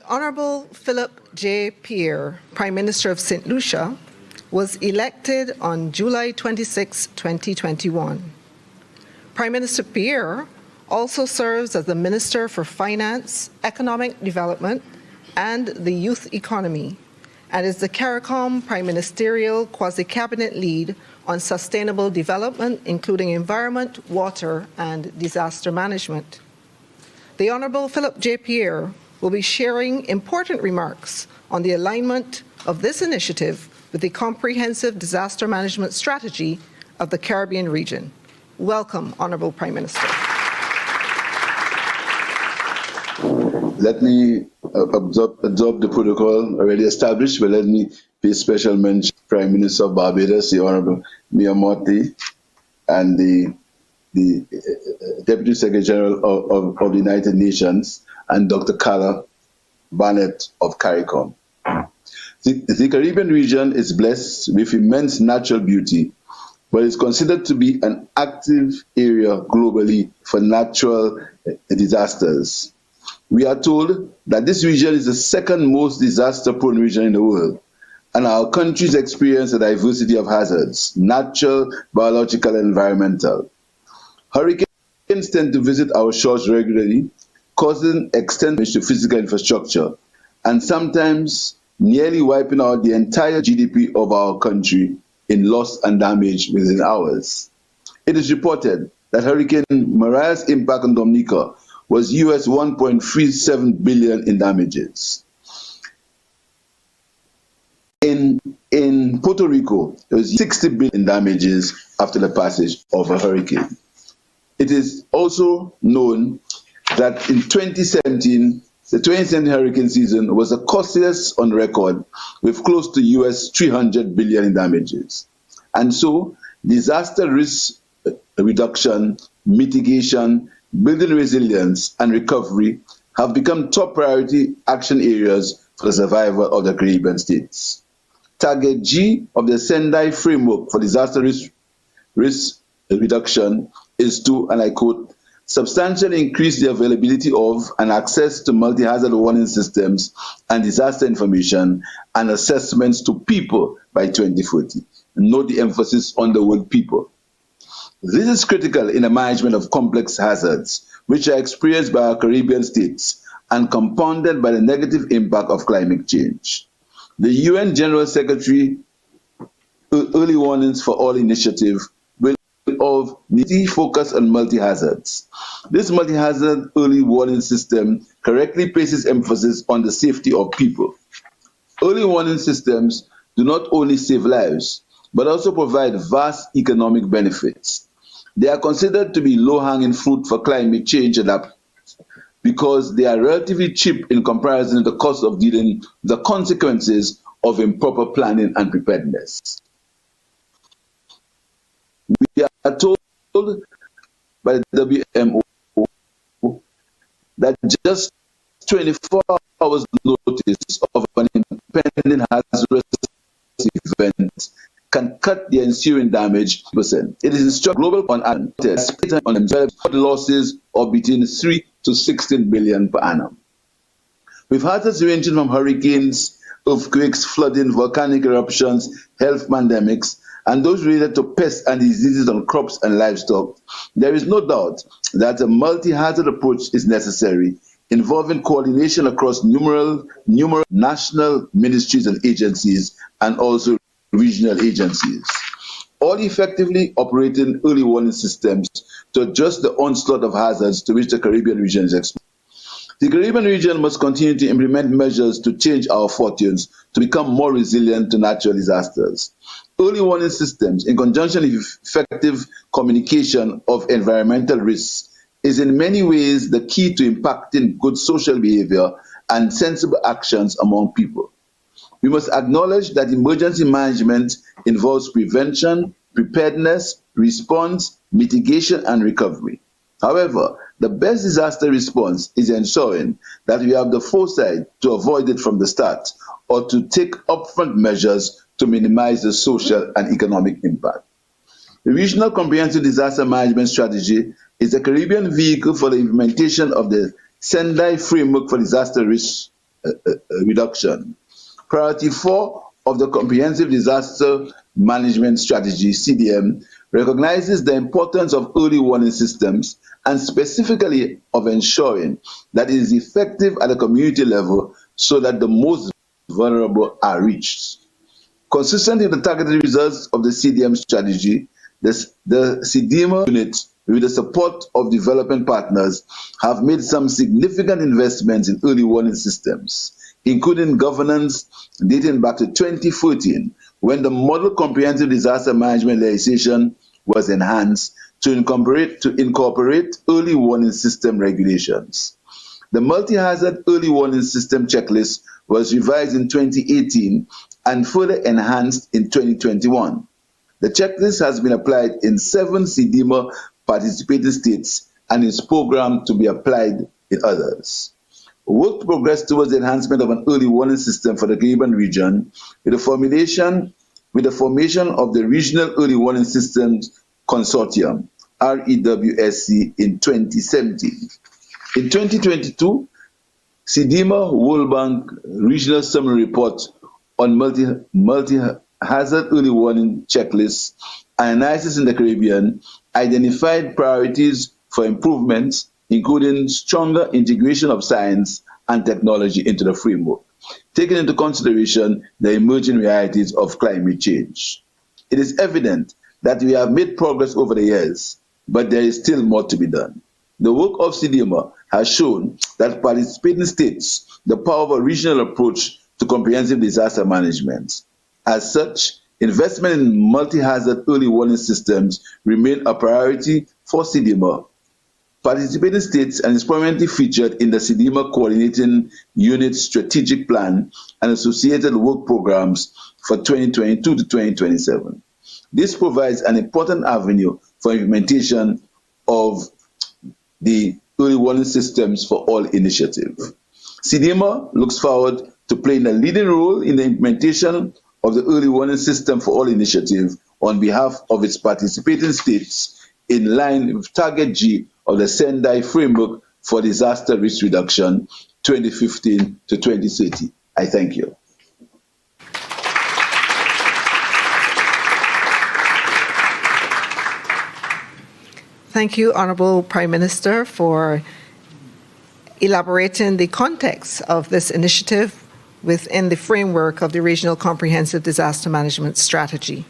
Honorable Philip J. Pierre, Prime Minister of St. Lucia, was elected on July 26, 2021. Prime Minister Pierre also serves as the Minister for Finance, Economic Development, and the Youth Economy, and is the CARICOM Prime Ministerial Quasi-Cabinet Lead on Sustainable Development, including environment, water, and disaster management. The Honourable Philip J. Pierre will be sharing important remarks on the alignment of this initiative with the comprehensive disaster management strategy of the Caribbean region. Welcome, Honourable Prime Minister. Let me absorb the protocol already established, but let me pay special mention to Prime Minister of Barbados, the Honourable Mia Mottley, and the Deputy Secretary General of the United Nations, and Dr. Carla Barnett of CARICOM. The Caribbean region is blessed with immense natural beauty, but is considered to be an active area globally for natural disasters. We are told that this region is the second most disaster-prone region in the world, and our countries experience a diversity of hazards, natural, biological, and environmental. Hurricanes tend to visit our shores regularly, causing extensive damage to physical infrastructure, and sometimes nearly wiping out the entire GDP of our country in loss and damage within hours. It is reported that Hurricane Maria's impact on Dominica was US $1.37 billion in damages. In Puerto Rico, it was $60 billion in damages after the passage of a hurricane. It is also known that in 2017, the 2017 hurricane season was the costliest on record, with close to US $300 billion in damages. And so, disaster risk reduction, mitigation, building resilience, and recovery have become top priority action areas for the survival of the Caribbean states. Target G of the Sendai Framework for Disaster Risk Reduction is to, and I quote, substantially increase the availability of and access to multi-hazard warning systems and disaster information and assessments to people by 2040. Note the emphasis on the word people. This is critical in the management of complex hazards, which are experienced by our Caribbean states and compounded by the negative impact of climate change. The UN General Secretary Early Warnings for All initiative of the focus on multi-hazards. This multi-hazard early warning system correctly places emphasis on the safety of people. Early warning systems do not only save lives, but also provide vast economic benefits. They are considered to be low-hanging fruit for climate change adaptation because they are relatively cheap in comparison to the cost of dealing with the consequences of improper planning and preparedness. We are told by the WMO that just 24 hours notice of an impending hazardous event can cut the ensuing damage %. It is instructed global on losses of between 3 to 16 billion per annum. With hazards ranging from hurricanes, earthquakes, flooding, volcanic eruptions, health pandemics, and those related to pests and diseases on crops and livestock, there is no doubt that a multi-hazard approach is necessary, involving coordination across numerous national ministries and agencies, and also regional agencies, all effectively operating early warning systems to adjust the onslaught of hazards to which the Caribbean region is exposed. The Caribbean region must continue to implement measures to change our fortunes to become more resilient to natural disasters. Early warning systems, in conjunction with effective communication of environmental risks, is in many ways the key to impacting good social behavior and sensible actions among people. We must acknowledge that emergency management involves prevention, preparedness, response, mitigation, and recovery. However, the best disaster response is ensuring that we have the foresight to avoid it from the start or to take upfront measures to minimize the social and economic impact. The Regional Comprehensive Disaster Management Strategy is a Caribbean vehicle for the implementation of the Sendai Framework for Disaster Risk reduction. Priority 4 of the Comprehensive Disaster Management Strategy, CDM, recognizes the importance of early warning systems and specifically of ensuring that it is effective at a community level so that the most vulnerable are reached. Consistent with the targeted results of the CDM strategy, the CDM unit, with the support of development partners, have made some significant investments in early warning systems, including governance dating back to 2014, when the Model Comprehensive Disaster Management legislation was enhanced to incorporate early warning system regulations. The Multi-Hazard Early Warning System Checklist was revised in 2018 and further enhanced in 2021. The checklist has been applied in 7 CDMA participating states and is programmed to be applied in others. Work progress towards the enhancement of an early warning system for the Caribbean region with the formation of the Regional Early Warning Systems Consortium, REWSC, in 2017. In 2022, CDMA World Bank Regional Summary Report on Multi-Hazard Early Warning Checklists and Analysis in the Caribbean identified priorities for improvements, including stronger integration of science and technology into the framework, taking into consideration the emerging realities of climate change. It is evident that we have made progress over the years, but there is still more to be done. The work of CDMA has shown that participating states the power of a regional approach to comprehensive disaster management. As such, investment in multi-hazard early warning systems remain a priority for CDMA. Participating states and is prominently featured in the CDMA Coordinating Unit Strategic Plan and associated work programs for 2022 to 2027. This provides an important avenue for implementation of the early warning systems for all initiative. CDMA looks forward to playing a leading role in the implementation of the early warning system for all initiative on behalf of its participating states in line with Target G of the Sendai Framework for Disaster Risk Reduction 2015 to 2030. I thank you. Thank you, Honorable Prime Minister, for elaborating the context of this initiative within the framework of the Regional Comprehensive Disaster Management Strategy.